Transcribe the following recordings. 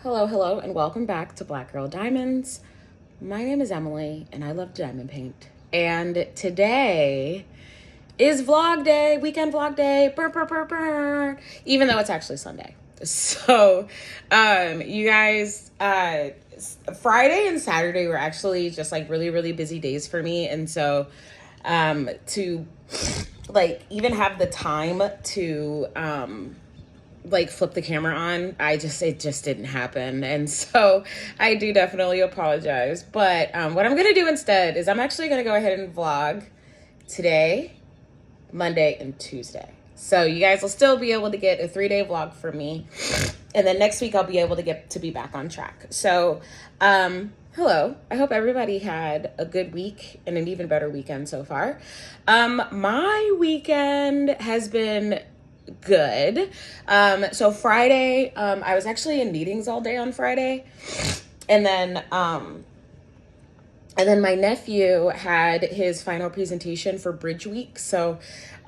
Hello, and welcome back to Black Girl Diamonds. My name is Emily, and I love diamond paint. And today is vlog day, weekend vlog day, even though it's actually Sunday. So, you guys, Friday and Saturday were actually just like really, really busy days for me. And so, to like even have the time to, flip the camera on, it just didn't happen. And so I do definitely apologize. But what I'm going to do instead is I'm actually going to go ahead and vlog today, Monday, and Tuesday. So you guys will still be able to get a 3-day vlog from me. And then next week I'll be able to be back on track. So, hello. I hope everybody had a good week and an even better weekend so far. My weekend has been good. So Friday, I was actually in meetings all day on Friday. And then my nephew had his final presentation for Bridge Week. So,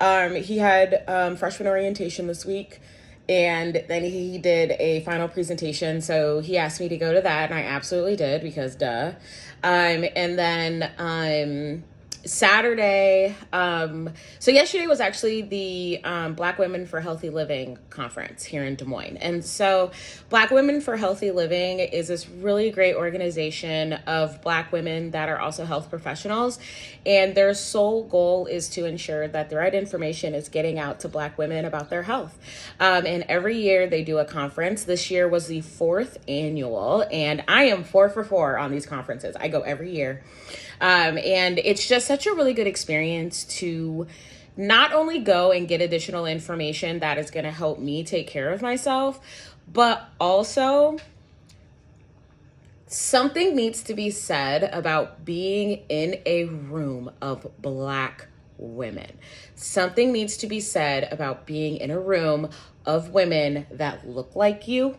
he had, freshman orientation this week, and then he did a final presentation. So he asked me to go to that, and I absolutely did because duh. And then, Saturday, so yesterday was actually the Black Women for Healthy Living conference here in Des Moines. And so Black Women for Healthy Living is this really great organization of Black women that are also health professionals. And their sole goal is to ensure that the right information is getting out to Black women about their health. And every year they do a conference. This year was the 4th annual, and I am 4 for 4 on these conferences. I go every year. And it's just such a really good experience to not only go and get additional information that is going to help me take care of myself, but also something needs to be said about being in a room of Black women. Something needs to be said about being in a room of women that look like you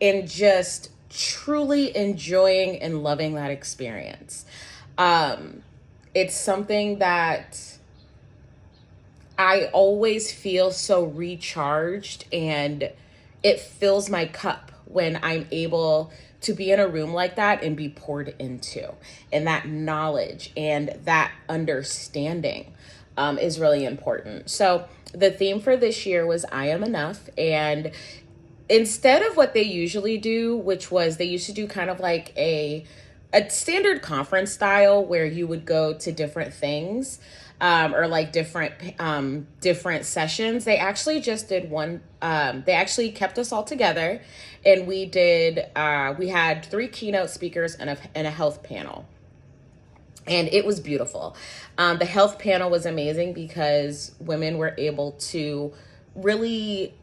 and just truly enjoying and loving that experience. It's something that I always feel so recharged, and it fills my cup when I'm able to be in a room like that and be poured into. And that knowledge and that understanding is really important. So the theme for this year was I Am Enough. And instead of what they usually do, which was they used to do kind of like a standard conference style where you would go to different things, or like different sessions, they actually just did one. They actually kept us all together, and we had 3 keynote speakers and a health panel. And it was beautiful. The health panel was amazing because women were able to really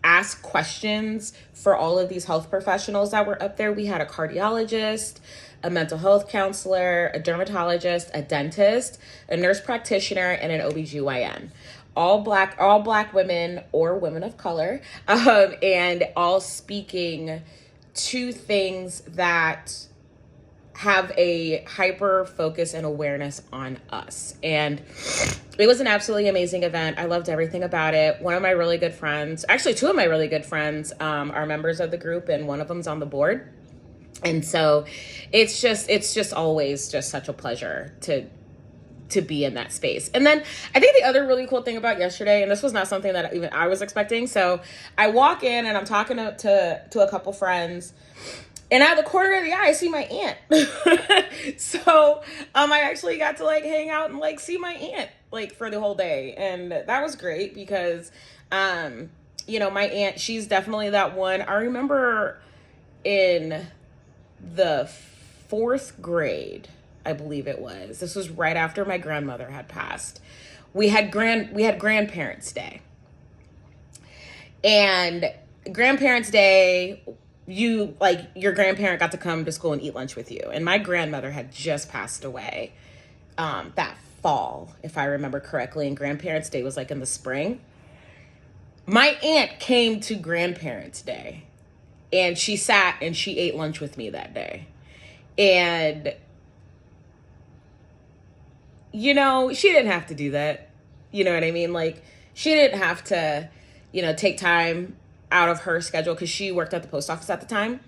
ask questions for all of these health professionals that were up there. We had a cardiologist, a mental health counselor, a dermatologist, a dentist, a nurse practitioner, and an OBGYN. All black women or women of color, and all speaking to things that have a hyper focus and awareness on us. And it was an absolutely amazing event. I loved everything about it. One of my really good friends, actually 2 of my really good friends, are members of the group, and one of them's on the board. And so it's just always just such a pleasure to be in that space. And then I think the other really cool thing about yesterday, and this was not something that even I was expecting. So I walk in and I'm talking to a couple friends, and out of the corner of the eye, I see my aunt. So, I actually got to like hang out and like see my aunt like for the whole day. And that was great because, my aunt, she's definitely that one. I remember in the 4th grade, I believe it was. This was right after my grandmother had passed. We had Grandparents' Day. And Grandparents' Day, your grandparent got to come to school and eat lunch with you. And my grandmother had just passed away that fall, if I remember correctly, and Grandparents' Day was like in the spring. My aunt came to Grandparents' Day, and she sat and she ate lunch with me that day. And, she didn't have to do that. You know what I mean? Like, she didn't have to, take time out of her schedule because she worked at the post office at the time.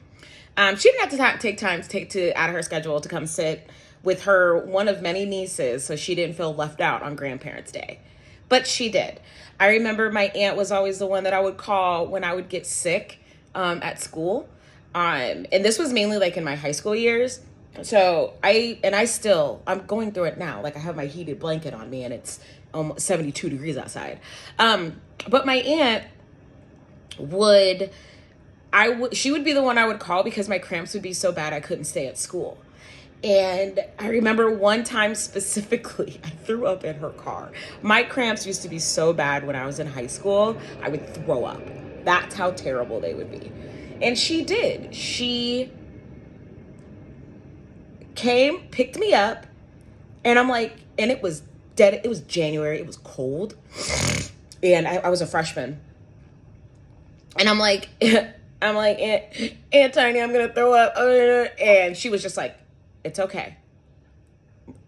She didn't have to take time to out of her schedule to come sit with her one of many nieces, so she didn't feel left out on Grandparents' Day. But she did. I remember my aunt was always the one that I would call when I would get sick at school. And this was mainly like in my high school years. So I'm going through it now. Like I have my heated blanket on me and it's almost 72 degrees outside. But my aunt she would be the one I would call because my cramps would be so bad I couldn't stay at school. And I remember one time specifically, I threw up in her car. My cramps used to be so bad when I was in high school, I would throw up. That's how terrible they would be. And she did. She came, picked me up, and I'm like, and it was dead. It was January. It was cold. And I was a freshman. And I'm like, Aunt Tiny, I'm going to throw up. And she was just like, it's okay.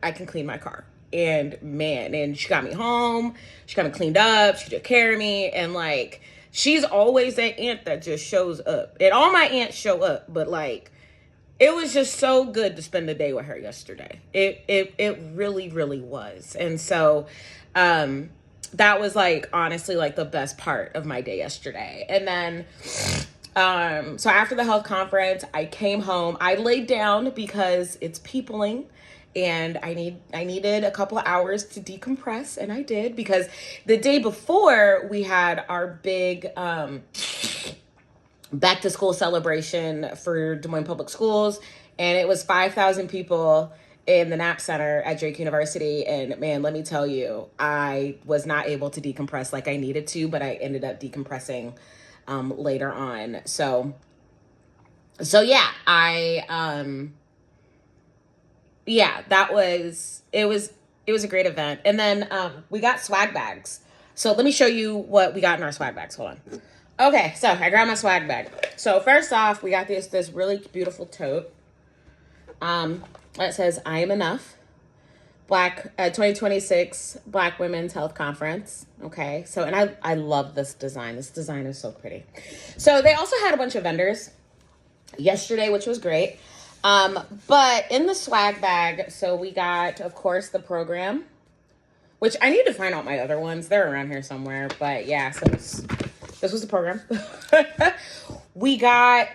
I can clean my car. And man, and she got me home. She got me cleaned up. She took care of me. And like, she's always that aunt that just shows up. And all my aunts show up. But like, it was just so good to spend the day with her yesterday. It really, really was. And so, that was like, honestly, like the best part of my day yesterday. And then, so after the health conference, I came home. I laid down because it's peopling and I needed a couple of hours to decompress, and I did, because the day before we had our big back to school celebration for Des Moines Public Schools, and it was 5,000 people in the Knapp Center at Drake University. And man, let me tell you, I was not able to decompress like I needed to, but I ended up decompressing later on. So yeah, it was a great event. And then we got swag bags. So let me show you what we got in our swag bags. Hold on. Okay, so I grabbed my swag bag. So first off, we got this really beautiful tote. That says I Am Enough. 2026 Black Women's Health Conference. Okay, so, and I love this design. This design is so pretty. So they also had a bunch of vendors yesterday, which was great. But in the swag bag, so we got, of course, the program, which I need to find out my other ones. They're around here somewhere. But yeah, so this was the program. We got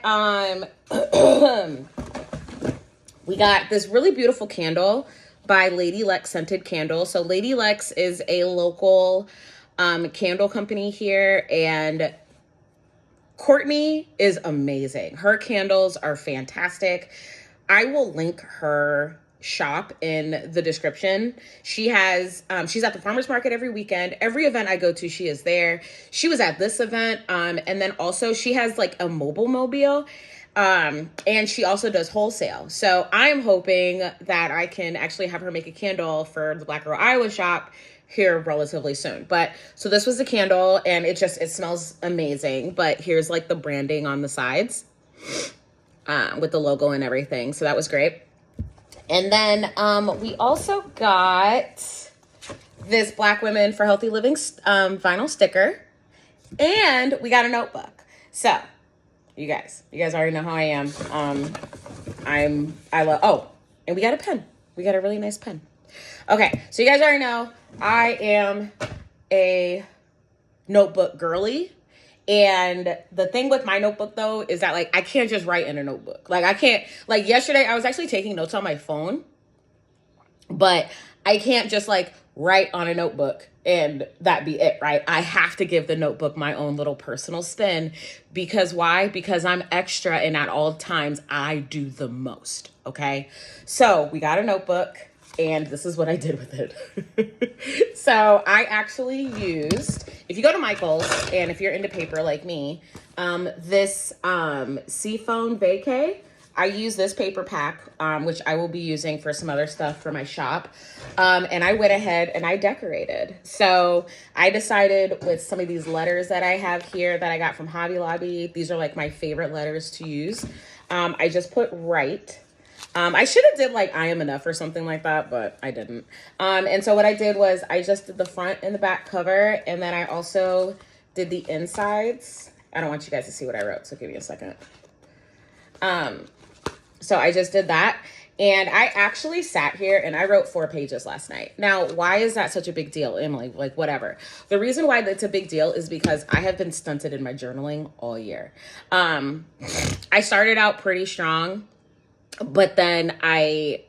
we got this really beautiful candle by Lady Lex Scented Candles. So Lady Lex is a local candle company here, and Courtney is amazing. Her candles are fantastic. I will link her shop in the description. She's at the farmers market every weekend. Every event I go to, she is there. She was at this event. And then also she has like a mobile. And she also does wholesale. So I'm hoping that I can actually have her make a candle for the Black Girl Iowa shop here relatively soon. But so this was the candle, and it smells amazing. But here's like the branding on the sides, with the logo and everything. So that was great. And then, we also got this Black Women for Healthy Living, vinyl sticker, and we got a notebook. So you guys already know how I am. And we got a pen. We got a really nice pen. Okay. So you guys already know I am a notebook girly. And the thing with my notebook though, is that like, I can't just write in a notebook. Like I can't, like yesterday I was actually taking notes on my phone, but I can't just like write on a notebook and that be it, right? I have to give the notebook my own little personal spin. Because why? Because I'm extra, and at all times I do the most. Okay. So we got a notebook, and this is what I did with it. So I actually used, if you go to Michael's, and if you're into paper like me, this Seaphone Vacay, I use this paper pack, which I will be using for some other stuff for my shop. And I went ahead and I decorated. So I decided with some of these letters that I have here that I got from Hobby Lobby, these are like my favorite letters to use. I just put right. I should have did like I Am Enough or something like that, but I didn't. And so what I did was I just did the front and the back cover, and then I also did the insides. I don't want you guys to see what I wrote, so give me a second. So I just did that. And I actually sat here and I wrote 4 pages last night. Now, why is that such a big deal, Emily? Like, whatever. The reason why that's a big deal is because I have been stunted in my journaling all year. I started out pretty strong, but then I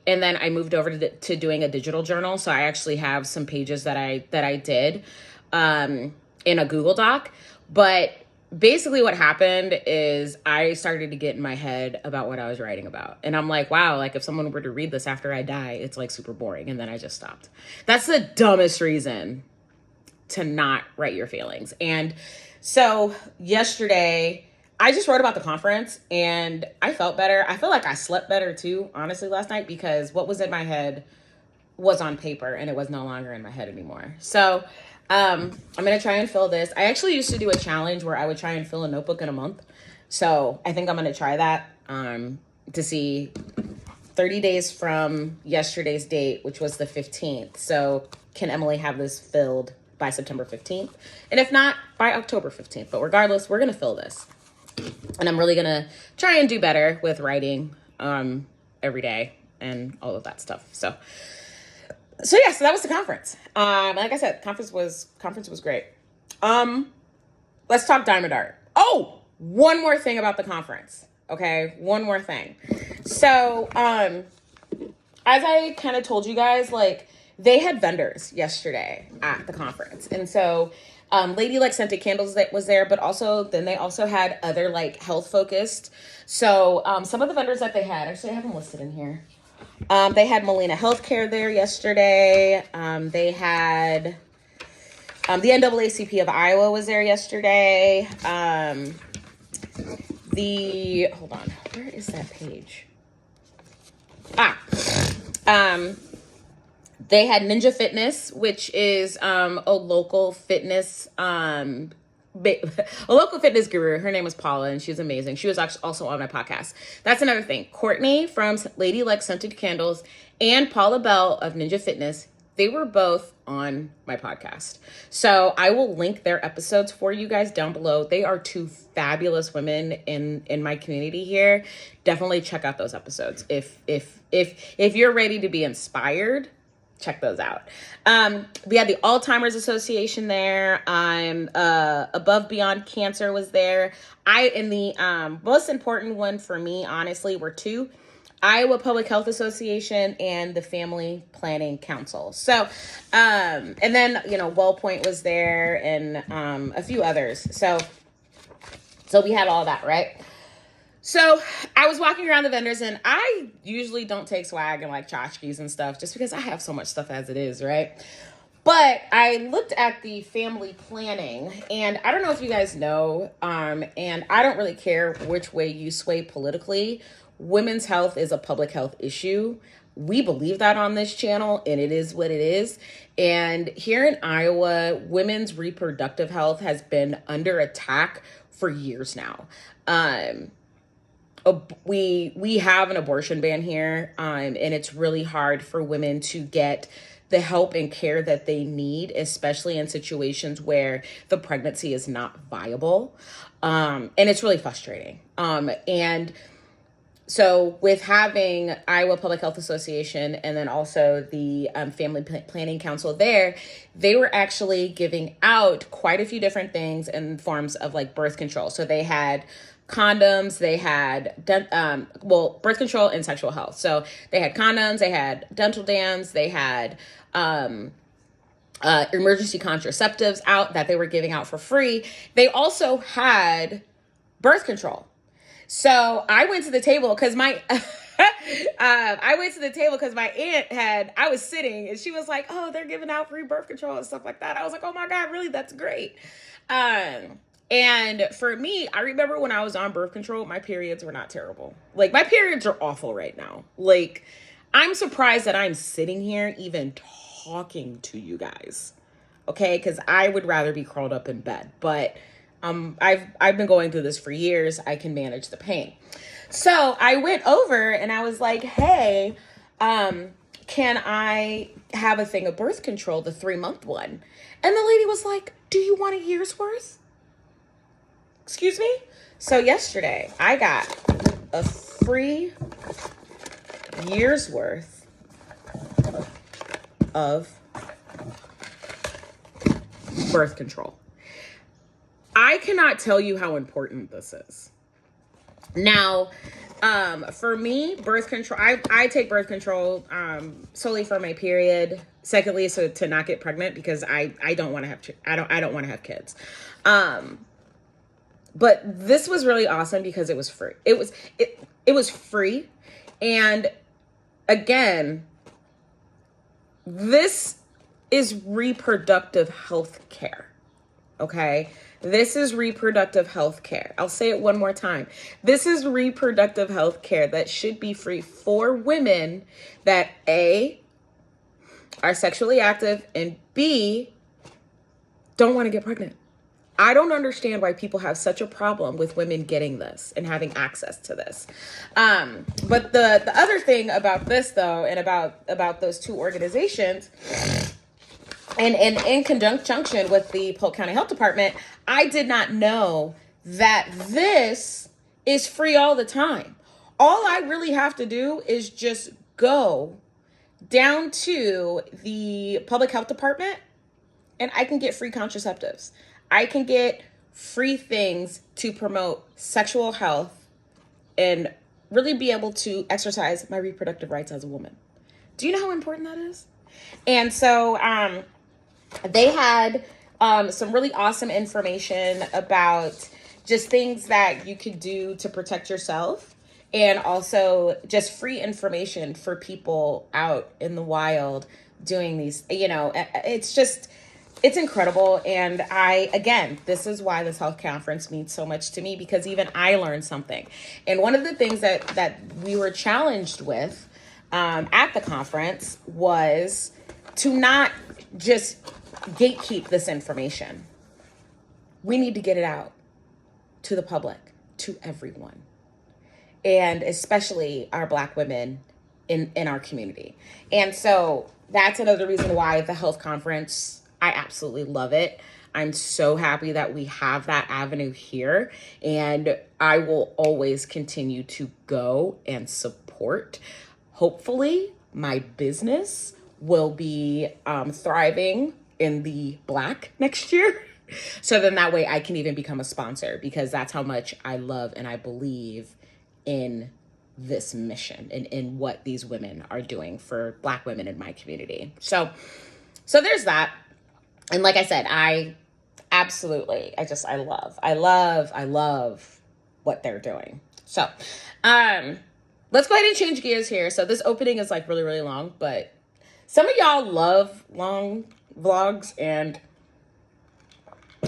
moved over to doing a digital journal. So I actually have some pages that I did in a Google Doc. But basically what happened is I started to get in my head about what I was writing about. And I'm like, wow, like if someone were to read this after I die, it's like super boring. And then I just stopped. That's the dumbest reason to not write your feelings. And so yesterday I just wrote about the conference and I felt better. I feel like I slept better too, honestly, last night, because what was in my head was on paper and it was no longer in my head anymore. So I'm going to try and fill this. I actually used to do a challenge where I would try and fill a notebook in a month. So I think I'm going to try that to see 30 days from yesterday's date, which was the 15th. So can Emily have this filled by September 15th? And if not, by October 15th. But regardless, we're going to fill this. And I'm really going to try and do better with writing every day and all of that stuff. So yeah, so that was the conference. Like I said, conference was great. Let's talk Diamond Art. Oh, one more thing about the conference. Okay, one more thing. So, as I kind of told you guys, like they had vendors yesterday at the conference, and so Lady Like Scented Candles that was there, but also then they also had other like health focused. So some of the vendors that they had, actually I have them listed in here. They had Molina Healthcare there yesterday. They had the NAACP of Iowa was there yesterday. Hold on, where is that page? They had Ninja Fitness, which is a local fitness guru. Her name was Paula, and she was amazing. She was actually also on my podcast. That's another thing. Courtney from Lady Like Scented Candles and Paula Bell of Ninja Fitness, they were both on my podcast. So I will link their episodes for you guys down below. They are 2 fabulous women in my community here. Definitely check out those episodes. If you're ready to be inspired, check those out. We had the Alzheimer's Association there. Above Beyond Cancer was there. The most important one for me, honestly, were 2. Iowa Public Health Association and the Family Planning Council. So, and then, WellPoint was there and a few others. So we had all that, right? So I was walking around the vendors, and I usually don't take swag and like tchotchkes and stuff just because I have so much stuff as it is, right? But I looked at the family planning, and I don't know if you guys know, and I don't really care which way you sway politically. Women's health is a public health issue. We believe that on this channel, and it is what it is. And here in Iowa, women's reproductive health has been under attack for years now. We have an abortion ban here, and it's really hard for women to get the help and care that they need, especially in situations where the pregnancy is not viable. And it's really frustrating. And so with having Iowa Public Health Association and then also the Family Planning Council there, they were actually giving out quite a few different things in forms of like birth control. So they had condoms, they had birth control and sexual health. So they had condoms, they had dental dams, they had emergency contraceptives out that they were giving out for free. They also had birth control. So I went to the table because my aunt I was sitting and she was like, oh, they're giving out free birth control and stuff like that. I was like, oh my God, really? That's great. And for me, I remember when I was on birth control, my periods were not terrible. Like my periods are awful right now. Like I'm surprised that I'm sitting here even talking to you guys. Okay. Cause I would rather be curled up in bed, but I've been going through this for years. I can manage the pain. So I went over and I was like, hey, can I have a thing of birth control, the 3-month one? And the lady was like, do you want a year's worth? Excuse me? So yesterday, I got a free year's worth of birth control. I cannot tell you how important this is. Now, for me, birth control, I take birth control solely for my period. Secondly, so to not get pregnant, because I don't want to have I don't want to have kids. But this was really awesome because it was free. It was free. And again, this is reproductive health care. Okay? This is reproductive health care. I'll say it one more time. This is reproductive health care that should be free for women that A, are sexually active, and B, don't want to get pregnant. I don't understand why people have such a problem with women getting this and having access to this. But the other thing about this, though, and about those two organizations, and in conjunction with the Polk County Health Department, I did not know that this is free all the time. All I really have to do is just go down to the Public Health Department and I can get free contraceptives. I can get free things to promote sexual health and really be able to exercise my reproductive rights as a woman. Do you know how important that is? And so they had some really awesome information about just things that you could do to protect yourself, and also just free information for people out in the wild doing these, it's incredible. And this is why this health conference means so much to me, because even I learned something. And one of the things that we were challenged with at the conference was to not just gatekeep this information. We need to get it out to the public, to everyone, and especially our Black women in our community. And so that's another reason why the health conference, I absolutely love it. I'm so happy that we have that avenue here, and I will always continue to go and support. Hopefully, my business will be thriving in the Black next year. So then that way I can even become a sponsor, because that's how much I love and I believe in this mission and in what these women are doing for Black women in my community. So there's that. And like I said, I love what they're doing. So, let's go ahead and change gears here. So this opening is like really, really long, but some of y'all love long vlogs, and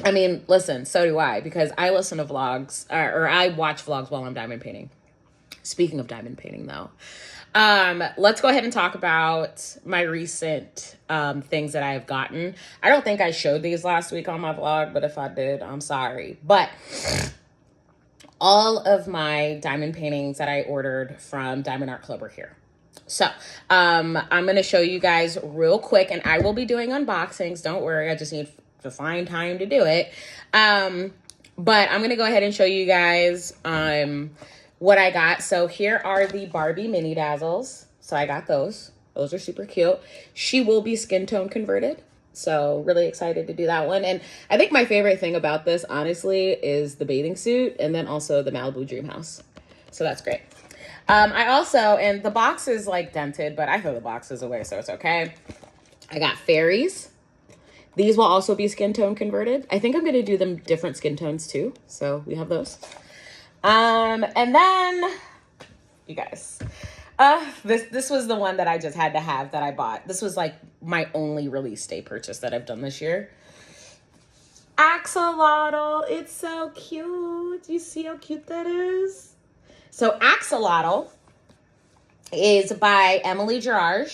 I mean, listen, so do I, because I listen to vlogs or I watch vlogs while I'm diamond painting. Speaking of diamond painting, though, let's go ahead and talk about my recent things that I have gotten. I don't think I showed these last week on my vlog, but if I did, I'm sorry. But all of my diamond paintings that I ordered from Diamond Art Club are here. So I'm going to show you guys real quick, and I will be doing unboxings. Don't worry, I just need to find time to do it. But I'm going to go ahead and show you guys what I got. So here are the Barbie mini dazzles. So I got those. Those are super cute. She will be skin tone converted. So really excited to do that one. And I think my favorite thing about this, honestly, is the bathing suit, and then also the Malibu Dream House. So that's great. I also, and the box is like dented, but I throw the boxes away, so it's okay. I got fairies. These will also be skin tone converted. I think I'm going to do them different skin tones too. So we have those. And then, you guys, this was the one that I just had to have, that I bought. This was like my only release day purchase that I've done this year. Axolotl. It's so cute. You see how cute that is? So Axolotl is by Emily Gerard.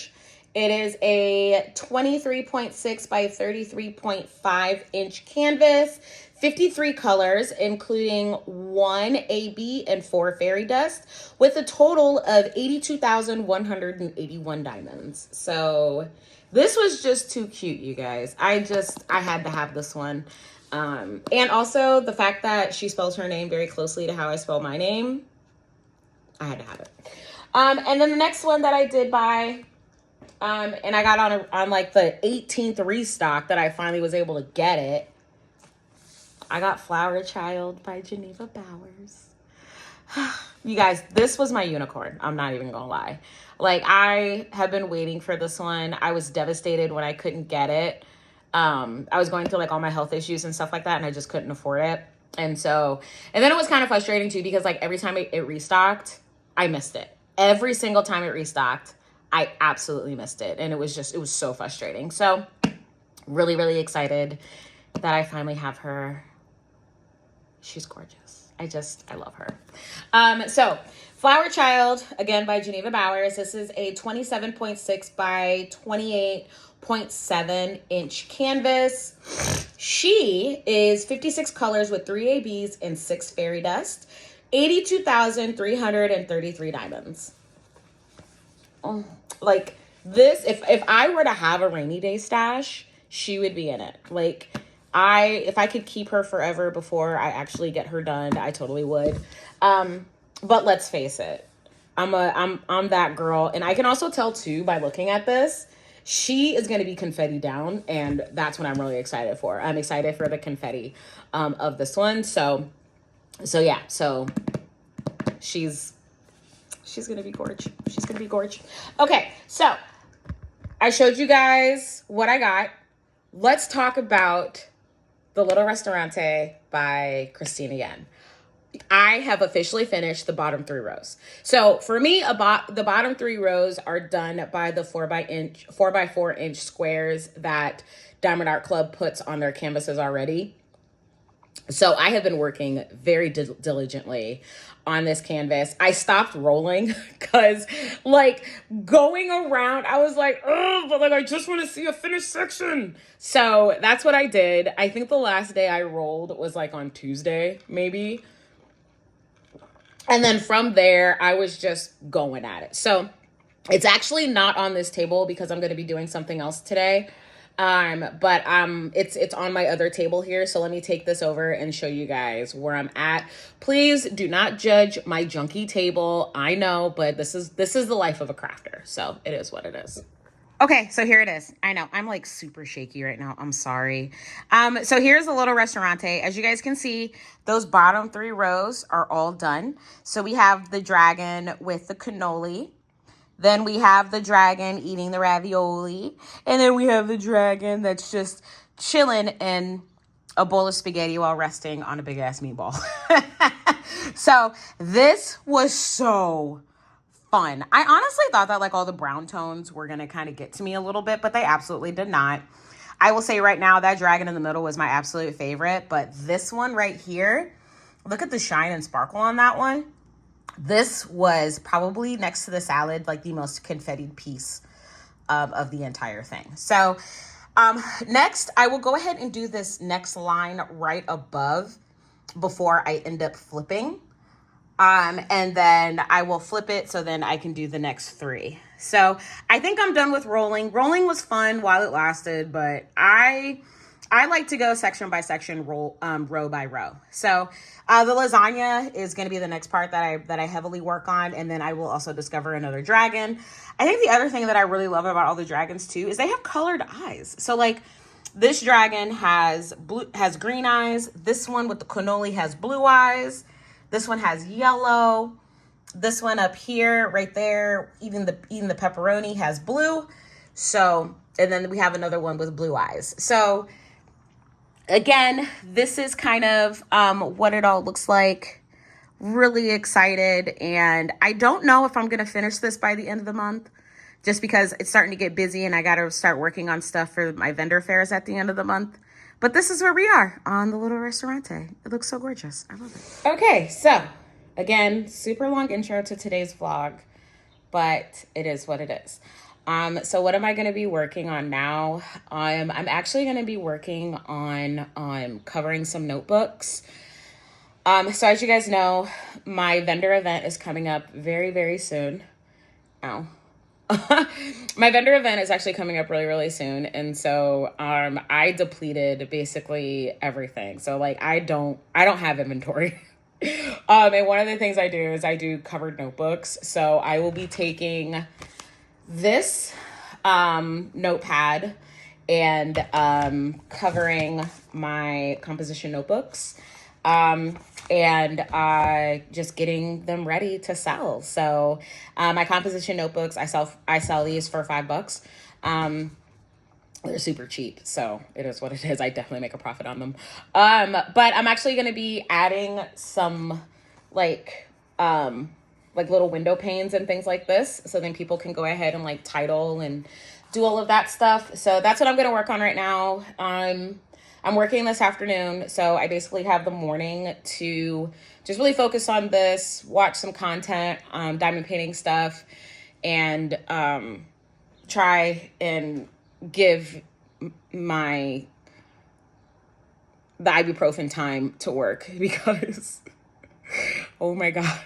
It is a 23.6 by 33.5 inch canvas, 53 colors, including 1 AB and 4 fairy dust, with a total of 82,181 diamonds. So this was just too cute, you guys. I had to have this one. And also the fact that she spells her name very closely to how I spell my name, I had to have it. And then the next one that I did buy, and I got on like the 18th restock that I finally was able to get it. I got Flower Child by Geneva Bowers. You guys, this was my unicorn. I'm not even gonna lie. Like, I have been waiting for this one. I was devastated when I couldn't get it. I was going through like all my health issues and stuff like that, and I just couldn't afford it. And then it was kind of frustrating too, because like every time it restocked, I missed it. Every single time it restocked, I absolutely missed it. And it was so frustrating. So really, really excited that I finally have her. She's gorgeous. I love her. So Flower Child, again, by Geneva Bowers. This is a 27.6 by 28.7 inch canvas. She is 56 colors with 3 ABs and 6 fairy dust. 82,333 diamonds. Oh, like this, if I were to have a rainy day stash, she would be in it. Like, if I could keep her forever before I actually get her done, I totally would. But let's face it, I'm that girl. And I can also tell too, by looking at this, she is going to be confetti down. And that's what I'm really excited for. I'm excited for the confetti, of this one. So yeah, so she's going to be gorgeous. She's going to be gorgeous. Okay. So I showed you guys what I got. Let's talk about The Little Restaurante by Christine again. I have officially finished the bottom 3 rows. So for me, the bottom 3 rows are done by the 4x4 inch squares that Diamond Art Club puts on their canvases already. So I have been working very diligently on this canvas. I stopped rolling because like going around, I was like, oh, but like I just want to see a finished section. So that's what I did. I think the last day I rolled was like on Tuesday, maybe. And then from there, I was just going at it. So it's actually not on this table because I'm going to be doing something else today. But it's on my other table here. So let me take this over and show you guys where I'm at. Please do not judge my junky table. I know, but this is the life of a crafter. So it is what it is. Okay, so here it is. I know I'm like super shaky right now. I'm sorry. So here's a Little Restaurante. As you guys can see, those bottom 3 rows are all done. So we have the dragon with the cannoli. Then we have the dragon eating the ravioli. And then we have the dragon that's just chilling in a bowl of spaghetti while resting on a big ass meatball. So this was so fun. I honestly thought that like all the brown tones were going to kind of get to me a little bit, but they absolutely did not. I will say right now that dragon in the middle was my absolute favorite, but this one right here, look at the shine and sparkle on that one. This was probably next to the salad, like the most confettied piece of the entire thing. So next, I will go ahead and do this next line right above before I end up flipping. And then I will flip it so then I can do the next 3. So I think I'm done with rolling. Rolling was fun while it lasted, but I like to go section by section, row by row. So the lasagna is going to be the next part that I heavily work on. And then I will also discover another dragon. I think the other thing that I really love about all the dragons too is they have colored eyes. So like this dragon has green eyes. This one with the cannoli has blue eyes. This one has yellow. This one up here, right there, even the pepperoni has blue. So, and then we have another one with blue eyes. So again, this is kind of what it all looks like. Really excited. And I don't know if I'm going to finish this by the end of the month, just because it's starting to get busy and I got to start working on stuff for my vendor fairs at the end of the month. But this is where we are on the Little Restaurante. It looks so gorgeous. I love it. Okay, so again, super long intro to today's vlog, but it is what it is. So what am I going to be working on now? I'm actually going to be working on covering some notebooks. So as you guys know, my vendor event is coming up very, very soon. Ow. My vendor event is actually coming up really, really soon. And so I depleted basically everything. So like I don't have inventory. And one of the things I do is I do covered notebooks. So I will be taking this notepad and covering my composition notebooks and just getting them ready to sell. So my composition notebooks, I sell these for $5. They're super cheap, so it is what it is. I definitely make a profit on them. But I'm actually going to be adding some like little window panes and things like this, so then people can go ahead and like title and do all of that stuff. So that's what I'm going to work on right now. I'm working this afternoon, so I basically have the morning to just really focus on this, watch some content, diamond painting stuff, and try and give the ibuprofen time to work because oh my God,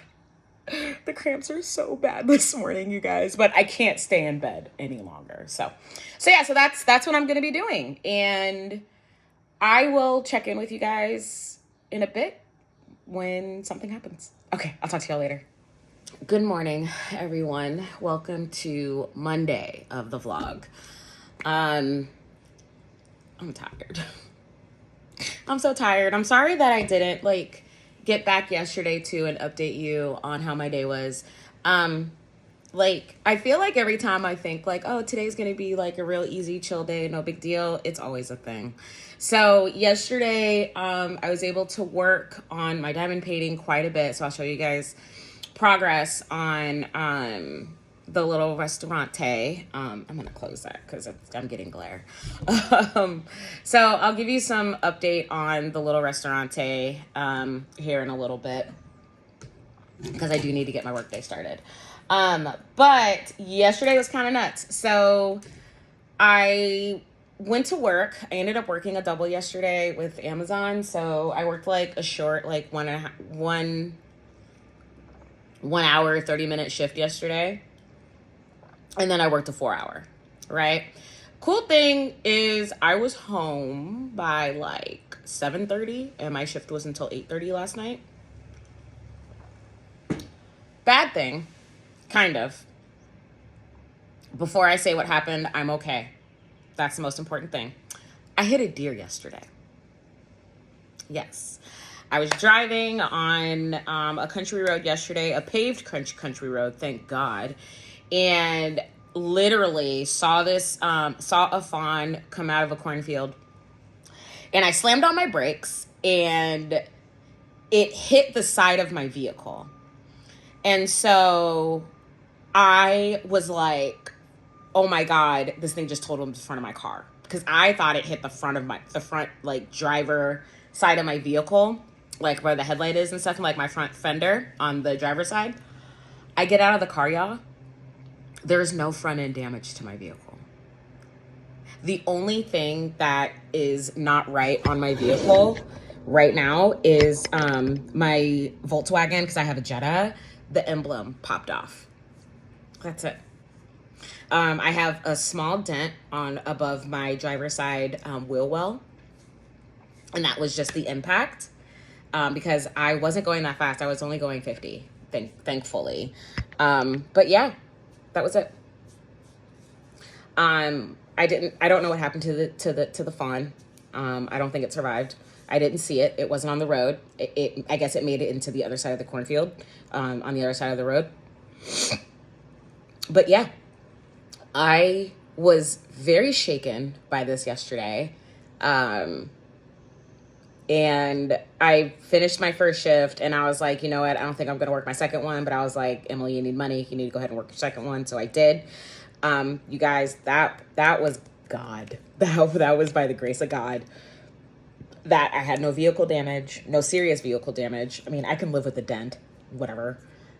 the cramps are so bad this morning, you guys, but I can't stay in bed any longer. So that's what I'm going to be doing. And I will check in with you guys in a bit when something happens. Okay, I'll talk to y'all later. Good morning, everyone. Welcome to Monday of the vlog. I'm tired. I'm so tired. I'm sorry that I didn't get back yesterday too and update you on how my day was. I feel like every time I think oh, today's going to be like a real easy, chill day, no big deal, it's always a thing. So yesterday, I was able to work on my diamond painting quite a bit. So I'll show you guys progress on, the little restaurante. I'm going to close that because I'm getting glare. So I'll give you some update on the little restaurante, here in a little bit, because I do need to get my workday started. But yesterday was kind of nuts. So I went to work. I ended up working a double yesterday with Amazon. So I worked a short, 1 hour, 30-minute shift yesterday. And then I worked a 4-hour, right? Cool thing is I was home by 7:30 and my shift was until 8:30 last night. Bad thing, kind of. Before I say what happened, I'm okay. That's the most important thing. I hit a deer yesterday. Yes. I was driving on a country road yesterday, a paved country road, thank God, and literally saw a fawn come out of a cornfield. And I slammed on my brakes, and it hit the side of my vehicle. And so I was like, oh my God, this thing just totaled the front of my car. Because I thought it hit the front driver side of my vehicle, where the headlight is and stuff, and my front fender on the driver's side. I get out of the car, y'all. There is no front end damage to my vehicle. The only thing that is not right on my vehicle right now is my Volkswagen, because I have a Jetta, the emblem popped off. That's it. I have a small dent above my driver's side wheel well, and that was just the impact, because I wasn't going that fast. I was only going 50, thankfully. But yeah, that was it. I don't know what happened to the fawn. I don't think it survived. I didn't see it. It wasn't on the road. I guess it made it into the other side of the cornfield, on the other side of the road. But yeah, I was very shaken by this yesterday. And I finished my first shift, and I was like, you know what? I don't think I'm going to work my second one. But I was like, Emily, you need money. You need to go ahead and work your second one. So I did. You guys, that was God. That was by the grace of God that I had no vehicle damage, no serious vehicle damage. I mean, I can live with a dent, whatever.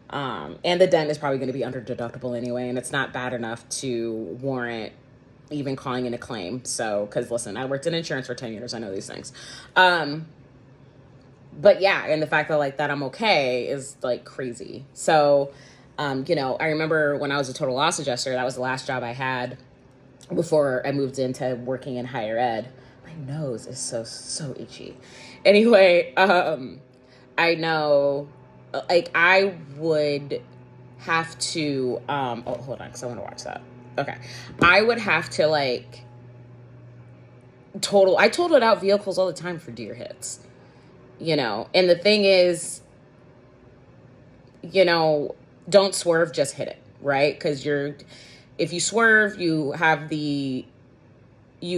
And the dent is probably going to be under deductible anyway, and it's not bad enough to warrant even calling in a claim. So, because listen, I worked in insurance for 10 years. I know these things. But yeah, and the fact that that I'm okay is crazy. So I remember when I was a total loss adjuster, that was the last job I had before I moved into working in higher ed. My nose is so itchy. Anyway, I know, like, I would have to, oh, hold on, because I want to watch that. Okay. I would have to, like, I totaled out vehicles all the time for deer hits, and the thing is, don't swerve, just hit it, right? Because if you swerve, you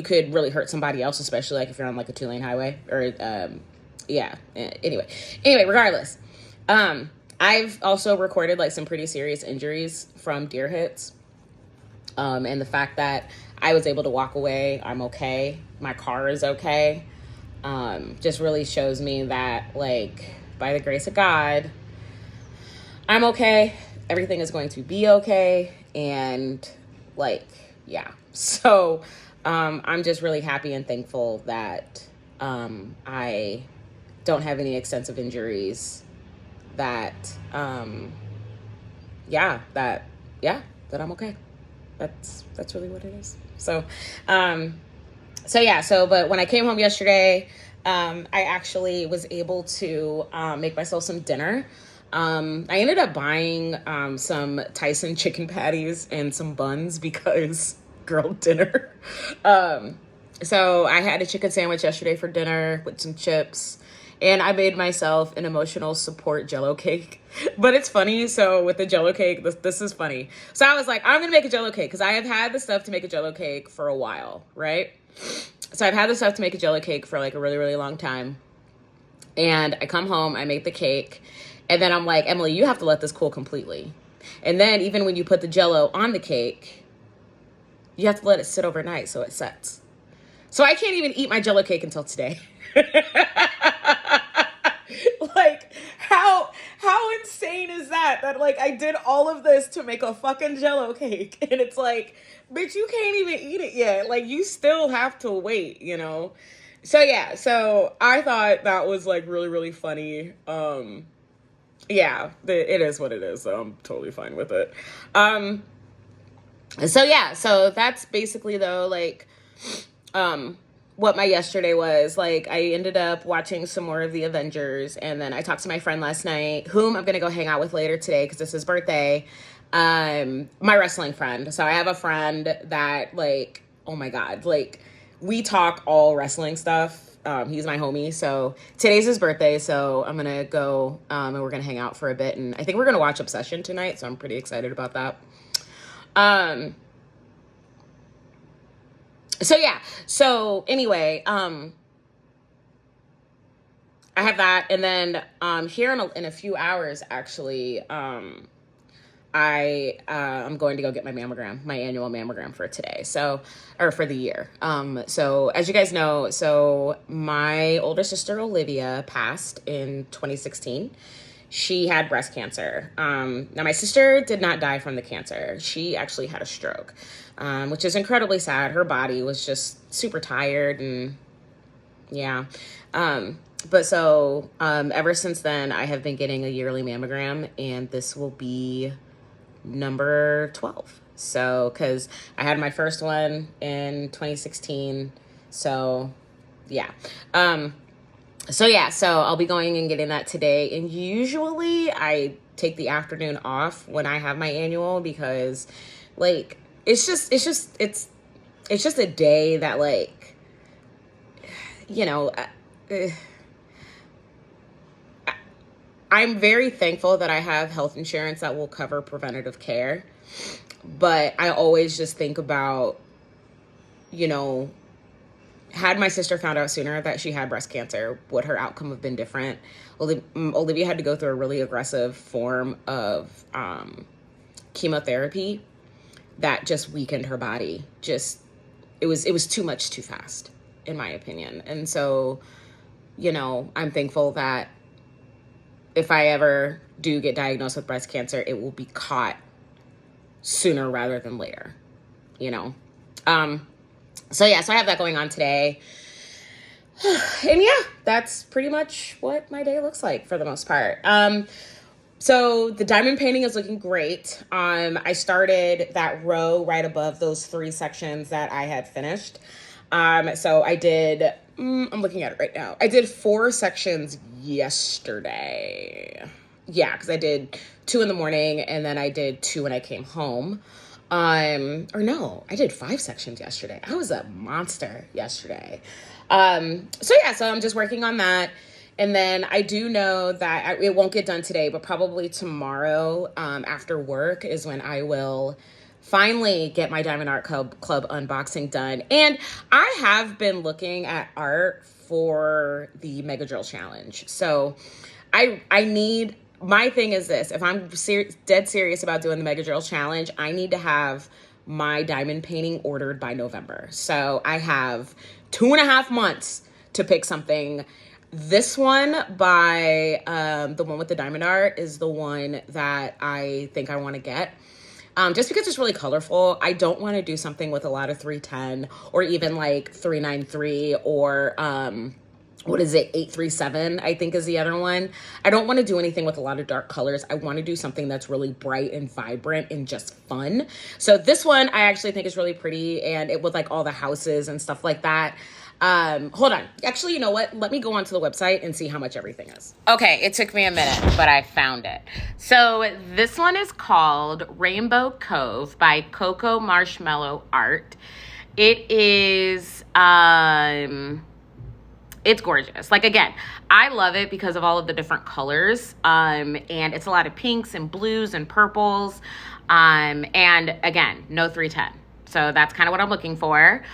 could really hurt somebody else, especially like if you're on like a 2-lane highway or, yeah. Anyway, regardless, I've also recorded like some pretty serious injuries from deer hits. And the fact that I was able to walk away, I'm okay. My car is okay. Just really shows me that, like, by the grace of God, I'm okay. Everything is going to be okay. And, like, yeah. So, I'm just really happy and thankful that I don't have any extensive injuries, that I'm okay. That's really what it is. So, but when I came home yesterday, I actually was able to make myself some dinner. I ended up buying some Tyson chicken patties and some buns because girl dinner. So I had a chicken sandwich yesterday for dinner with some chips. And I made myself an emotional support Jell-O cake. But it's funny. So with the Jell-O cake, this is funny. So I was like, I'm going to make a Jell-O cake because I have had the stuff to make a Jell-O cake for a while, right? So I've had the stuff to make a Jell-O cake for like a really, really long time. And I come home, I make the cake. And then I'm like, Emily, you have to let this cool completely. And then even when you put the Jell-O on the cake, you have to let it sit overnight so it sets. So I can't even eat my Jell-O cake until today. Like, how insane is that? That, like, I did all of this to make a fucking Jell-O cake. And it's like, bitch, you can't even eat it yet. Like, you still have to wait, So, yeah. So, I thought that was, like, really, really funny. Yeah, it is what it is. So, I'm totally fine with it. So, yeah. So, that's basically, though, like, what my yesterday was. Like, I ended up watching some more of the Avengers, and then I talked to my friend last night, whom I'm going to go hang out with later today because it's his birthday. My wrestling friend. So I have a friend that, like, oh my God, like, we talk all wrestling stuff. He's my homie. So today's his birthday. So I'm going to go, and we're going to hang out for a bit. And I think we're going to watch Obsession tonight. So I'm pretty excited about that. So yeah. So anyway, I have that, and then here in a few hours, actually, I'm going to go get my mammogram, my annual mammogram for today. So, or for the year. So as you guys know, so my older sister Olivia passed in 2016. She had breast cancer. Now my sister did not die from the cancer. She actually had a stroke, which is incredibly sad. Her body was just super tired, and yeah. But so, ever since then, I have been getting a yearly mammogram, and this will be number 12. So, cause I had my first one in 2016. So yeah. So I'll be going and getting that today. And usually I take the afternoon off when I have my annual because, like, it's just a day that, like, I'm very thankful that I have health insurance that will cover preventative care. But I always just think about, had my sister found out sooner that she had breast cancer, would her outcome have been different? Olivia had to go through a really aggressive form of chemotherapy that just weakened her body. It was too much too fast, in my opinion. And so, I'm thankful that if I ever do get diagnosed with breast cancer, it will be caught sooner rather than later, So I have that going on today. And yeah, that's pretty much what my day looks like for the most part. So the diamond painting is looking great. I started that row right above those 3 sections that I had finished. So I did, I'm looking at it right now. I did 4 sections yesterday. Yeah, because I did 2 in the morning and then I did 2 when I came home. Or no, I did 5 sections yesterday. I was a monster yesterday. So I'm just working on that. And then I do know that it won't get done today, but probably tomorrow after work is when I will finally get my Diamond Art Club unboxing done. And I have been looking at art for the Mega Drill Challenge. So my thing is this: if I'm dead serious about doing the Mega Drill Challenge, I need to have my diamond painting ordered by November. So I have 2.5 months to pick something. This one by the one with the diamond art is the one that I think I want to get. Just because it's really colorful. I don't want to do something with a lot of 310 or even like 393 or what is it, 837, I think is the other one. I don't want to do anything with a lot of dark colors. I want to do something that's really bright and vibrant and just fun. So this one I actually think is really pretty, and it with like all the houses and stuff like that. Hold on. Actually, you know what? Let me go onto the website and see how much everything is. Okay, it took me a minute, but I found it. So this one is called Rainbow Cove by Coco Marshmallow Art. It is, it's gorgeous. Like, again, I love it because of all of the different colors. And it's a lot of pinks and blues and purples. And again, no 310. So that's kind of what I'm looking for.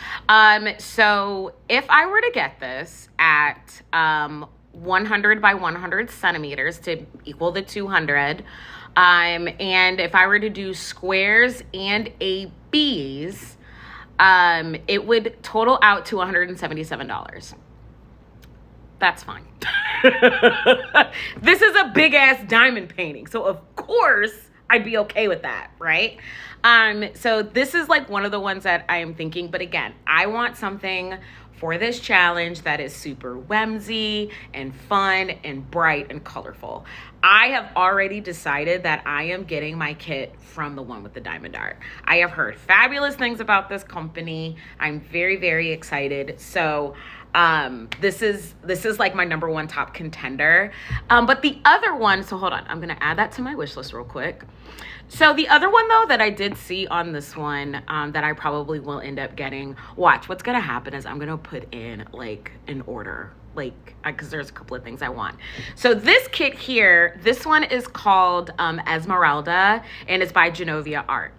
So if I were to get this at 100 by 100 centimeters to equal the 200, and if I were to do squares and ABs, it would total out to $177. That's fine. This is a big ass diamond painting. So of course I'd be okay with that, right? So this is like one of the ones that I am thinking, but again, I want something for this challenge that is super whimsy and fun and bright and colorful. I have already decided that I am getting my kit from the one with the diamond art. I have heard fabulous things about this company. I'm very, very excited. So this is like my number 1 top contender. But the other one, so hold on, I'm gonna add that to my wish list real quick. So the other one though that I did see on this one that I probably will end up getting, watch, what's gonna happen is I'm gonna put in like an order, like, because there's a couple of things I want. So this kit here, this one is called Esmeralda, and it's by Genovia Art.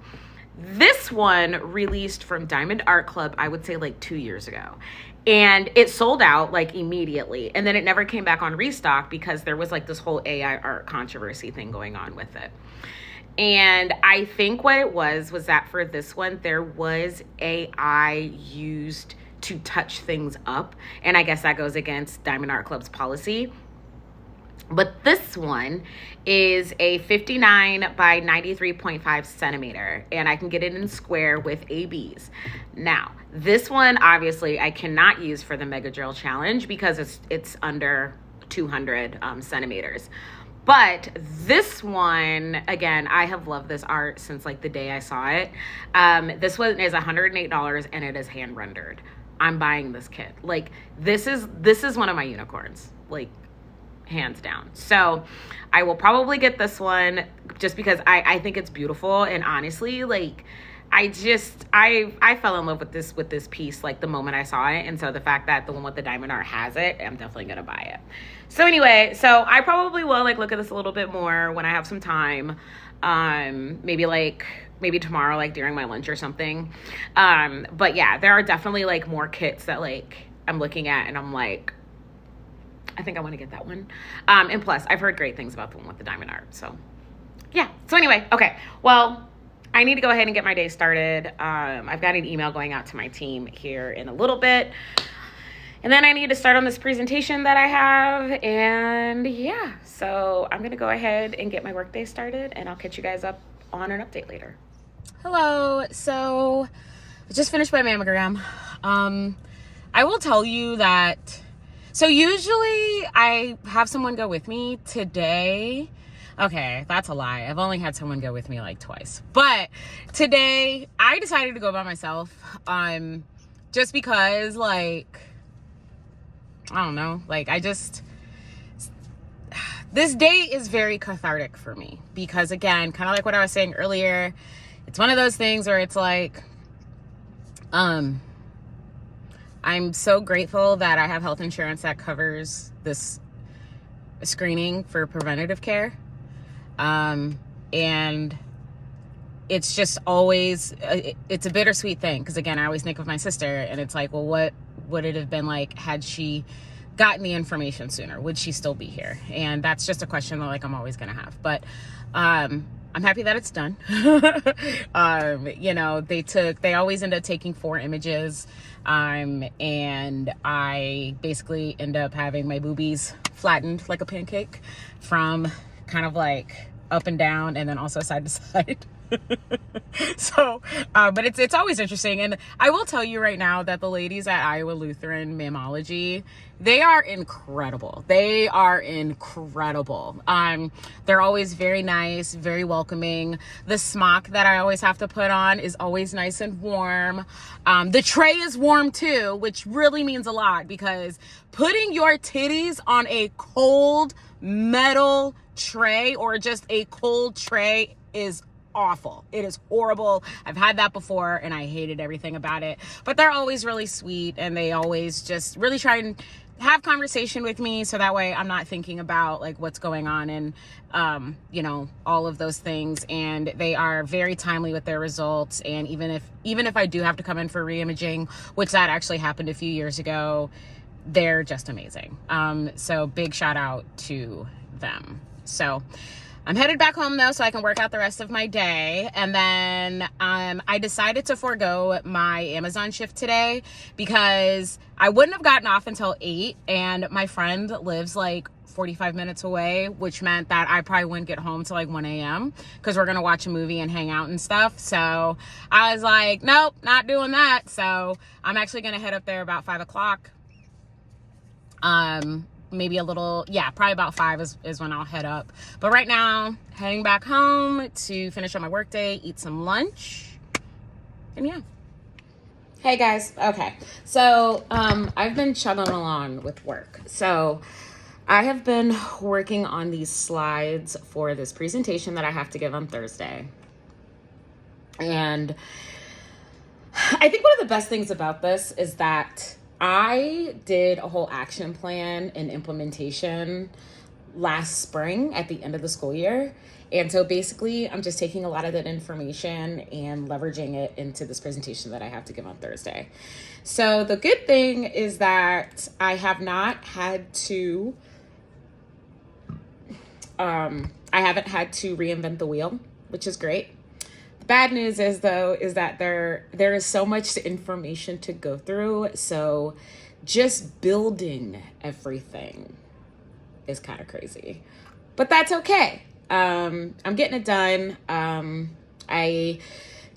This one released from Diamond Art Club, I would say like 2 years ago. And it sold out like immediately. And then it never came back on restock because there was like this whole AI art controversy thing going on with it. And I think what it was that for this one, there was AI used to touch things up. And I guess that goes against Diamond Art Club's policy. But this one is a 59 by 93.5 centimeter, and I can get it in square with ABs. Now, this one, obviously, I cannot use for the Mega Drill Challenge because it's under 200 centimeters. But this one, again, I have loved this art since like the day I saw it. This one is $108 and it is hand rendered. I'm buying this kit. Like, this is one of my unicorns. Like, hands down. So I will probably get this one just because I think it's beautiful. And honestly, like, I fell in love with this piece like the moment I saw it. And so the fact that the one with the diamond art has it, I'm definitely gonna buy it. So anyway, so I probably will like look at this a little bit more when I have some time. Maybe tomorrow, like during my lunch or something. But yeah, there are definitely like more kits that like I'm looking at and I'm like, I think I want to get that one. And plus, I've heard great things about the one with the diamond art. So, yeah. So anyway, okay. Well, I need to go ahead and get my day started. I've got an email going out to my team here in a little bit. And then I need to start on this presentation that I have. And yeah, so I'm going to go ahead and get my workday started. And I'll catch you guys up on an update later. Hello. So I just finished my mammogram. I will tell you that... So usually I have someone go with me. Today, Okay, that's a lie. I've only had someone go with me like twice. But today I decided to go by myself. Just because, like, I don't know, like, this day is very cathartic for me because, again, kind of like what I was saying earlier, it's one of those things where it's like, I'm so grateful that I have health insurance that covers this screening for preventative care. And it's just always, it's a bittersweet thing. Cause again, I always think of my sister and it's like, well, what would it have been like had she gotten the information sooner? Would she still be here? And that's just a question that, like, I'm always going to have, but, I'm happy that it's done. You know, they always end up taking 4 images. And I basically end up having my boobies flattened like a pancake from kind of like up and down and then also side to side. So, but it's always interesting. And I will tell you right now that the ladies at Iowa Lutheran Mammology, they are incredible. They are incredible. They're always very nice, very welcoming. The smock that I always have to put on is always nice and warm. The tray is warm too, which really means a lot because putting your titties on a cold metal tray or just a cold tray is awful. It is horrible. I've had that before and I hated everything about it, but they're always really sweet and they always just really try and have conversation with me so that way I'm not thinking about like what's going on and you know, all of those things. And they are very timely with their results. And even if I do have to come in for re-imaging, which that actually happened a few years ago, they're just amazing. So big shout out to them. So I'm headed back home though, so I can work out the rest of my day. And then I decided to forego my Amazon shift today because I wouldn't have gotten off until 8 and my friend lives like 45 minutes away, which meant that I probably wouldn't get home till like 1 a.m. because we're going to watch a movie and hang out and stuff. So I was like, nope, not doing that. So I'm actually going to head up there about 5 o'clock. Maybe a little, yeah, probably about 5 is when I'll head up. But right now, heading back home to finish up my workday, eat some lunch, and yeah. Hey guys, okay. So, I've been chugging along with work. So, I have been working on these slides for this presentation that I have to give on Thursday. And I think one of the best things about this is that I did a whole action plan and implementation last spring at the end of the school year. And so basically, I'm just taking a lot of that information and leveraging it into this presentation that I have to give on Thursday. So the good thing is that I have not had to, I haven't had to reinvent the wheel, which is great. The bad news is though, is that there is so much information to go through. So just building everything is kind of crazy, but that's okay. I'm getting it done. I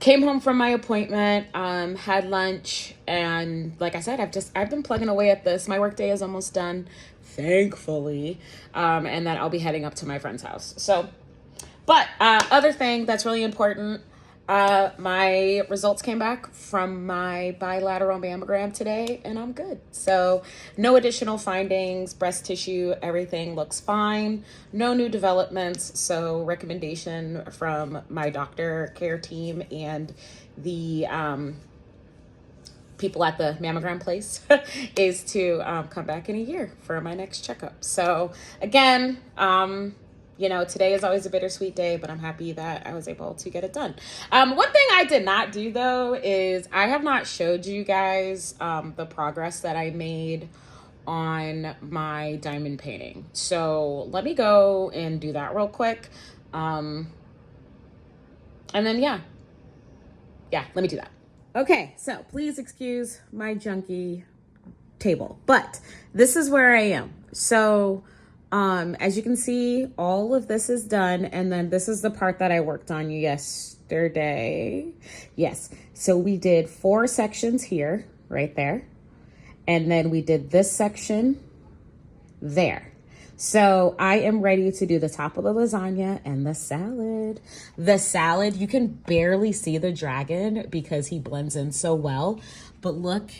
came home from my appointment, had lunch, and like I said, I've been plugging away at this. My workday is almost done, thankfully. And then I'll be heading up to my friend's house. So, but, other thing that's really important, my results came back from my bilateral mammogram today and I'm good. So no additional findings, breast tissue, everything looks fine. No new developments. So recommendation from my doctor care team and the, people at the mammogram place is to, come back in a year for my next checkup. So again, you know, today is always a bittersweet day, but I'm happy that I was able to get it done. One thing I did not do though is I have not showed you guys the progress that I made on my diamond painting. So let me go and do that real quick. And then yeah, let me do that. Okay, so please excuse my junky table, but this is where I am. So as you can see, all of this is done. And then this is the part that I worked on yesterday. Yes. So we did 4 sections here, right there. And then we did this section there. So I am ready to do the top of the lasagna and the salad. The salad, you can barely see the dragon because he blends in so well. But look,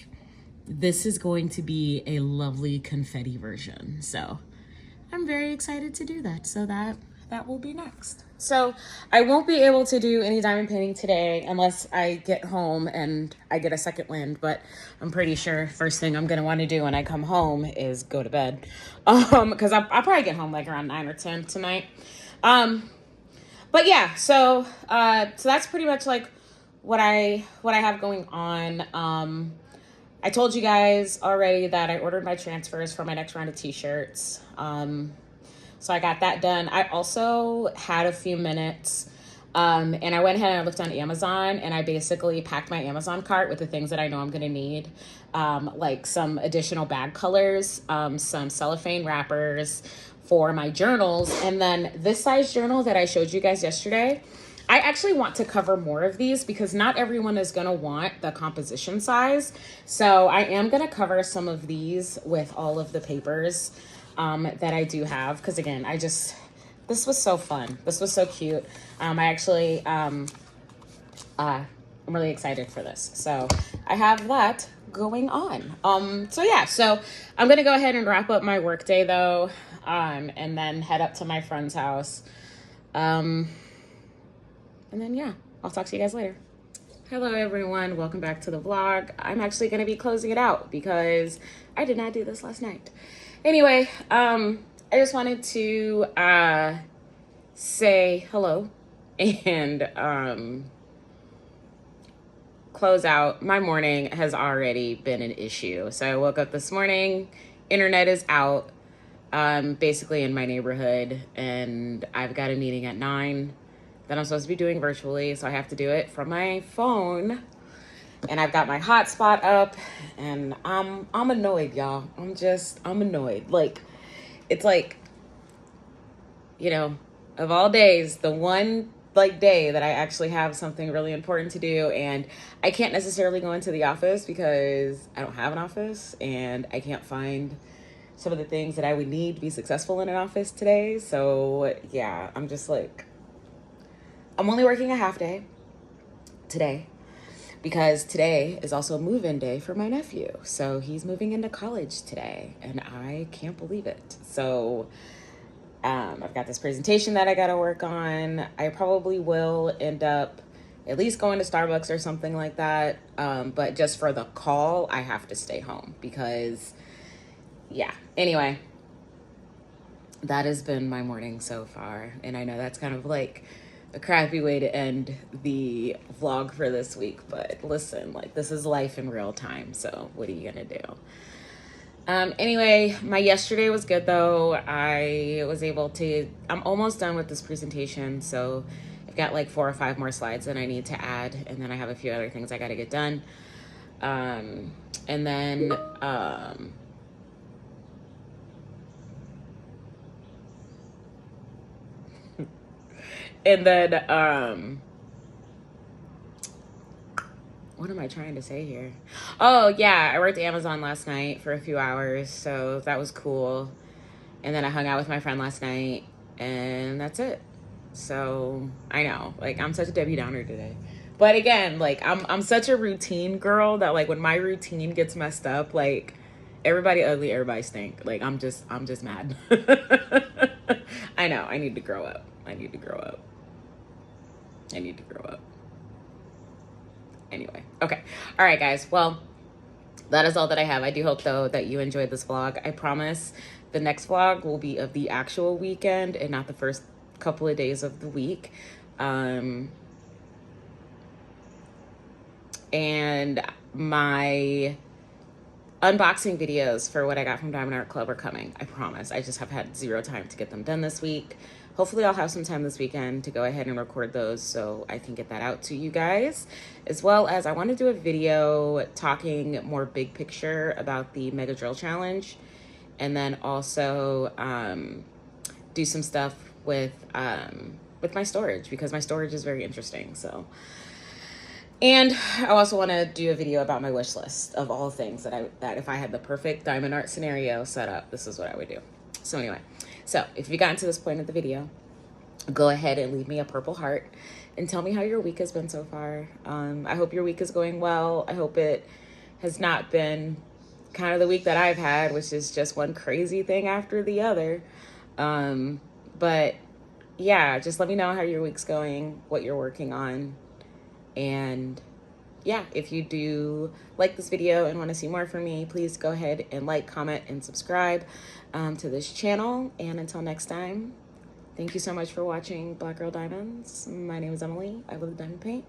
this is going to be a lovely confetti version. So I'm very excited to do that. So that will be next. So I won't be able to do any diamond painting today unless I get home and I get a second wind, but I'm pretty sure first thing I'm going to want to do when I come home is go to bed. Cause I'll probably get home like around 9 or 10 tonight. But yeah, so that's pretty much like what I have going on. I told you guys already that I ordered my transfers for my next round of t-shirts. So I got that done. I also had a few minutes and I went ahead and I looked on Amazon and I basically packed my Amazon cart with the things that I know I'm going to need. Like some additional bag colors, some cellophane wrappers for my journals. And then this size journal that I showed you guys yesterday, I actually want to cover more of these because not everyone is going to want the composition size. So I am going to cover some of these with all of the papers that I do have. Because again, this was so fun. This was so cute. I'm really excited for this. So I have that going on. So yeah, so I'm going to go ahead and wrap up my work day though. And then head up to my friend's house. And then, yeah, I'll talk to you guys later. Hello, everyone. Welcome back to the vlog. I'm actually going to be closing it out because I did not do this last night. Anyway, I just wanted to say hello and close out. My morning has already been an issue. So I woke up this morning, internet is out, basically in my neighborhood, and I've got a meeting at 9 that I'm supposed to be doing virtually, so I have to do it from my phone. And I've got my hotspot up, and I'm annoyed, y'all. I'm annoyed. Like, it's like, you know, of all days, the one like day that I actually have something really important to do, and I can't necessarily go into the office because I don't have an office, and I can't find some of the things that I would need to be successful in an office today. So yeah, I'm just like, I'm only working a half day today because today is also move-in day for my nephew. So he's moving into college today and I can't believe it. So I've got this presentation that I got to work on. I probably will end up at least going to Starbucks or something like that. But just for the call, I have to stay home because, yeah. Anyway, that has been my morning so far. And I know that's kind of like a crappy way to end the vlog for this week, but listen, like, this is life in real time, so what are you gonna do? Anyway, my yesterday was good though. I'm almost done with this presentation, so I've got like 4 or 5 more slides that I need to add, and then I have a few other things I gotta get done. And then what am I trying to say here? Oh yeah, I worked Amazon last night for a few hours, so that was cool. And then I hung out with my friend last night, and that's it. So I know, like, I'm such a Debbie Downer today. But again, like, I'm such a routine girl that, like, when my routine gets messed up, like, everybody ugly, everybody stink. Like, I'm just mad. I know, I need to grow up. I need to grow up. Anyway, okay. All right, guys. Well, that is all that I have. I do hope, though, that you enjoyed this vlog. I promise the next vlog will be of the actual weekend and not the first couple of days of the week. And my unboxing videos for what I got from Diamond Art Club are coming. I promise. I just have had 0 time to get them done this week. Hopefully I'll have some time this weekend to go ahead and record those so I can get that out to you guys. As well as I want to do a video talking more big picture about the Mega Drill Challenge. And then also do some stuff with my storage, because my storage is very interesting. So, and I also want to do a video about my wish list of all things that if I had the perfect diamond art scenario set up, this is what I would do. So anyway, so if you gotten to this point of the video, go ahead and leave me a purple heart and tell me how your week has been so far. I hope your week is going well. I hope it has not been kind of the week that I've had, which is just one crazy thing after the other. But yeah, just let me know how your week's going, what you're working on. And yeah, if you do like this video and want to see more from me, please go ahead and like, comment, and subscribe to this channel. And until next time, thank you so much for watching Black Girl Diamonds. My name is Emily. I love diamond paint.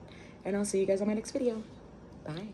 And I'll see you guys on my next video. Bye.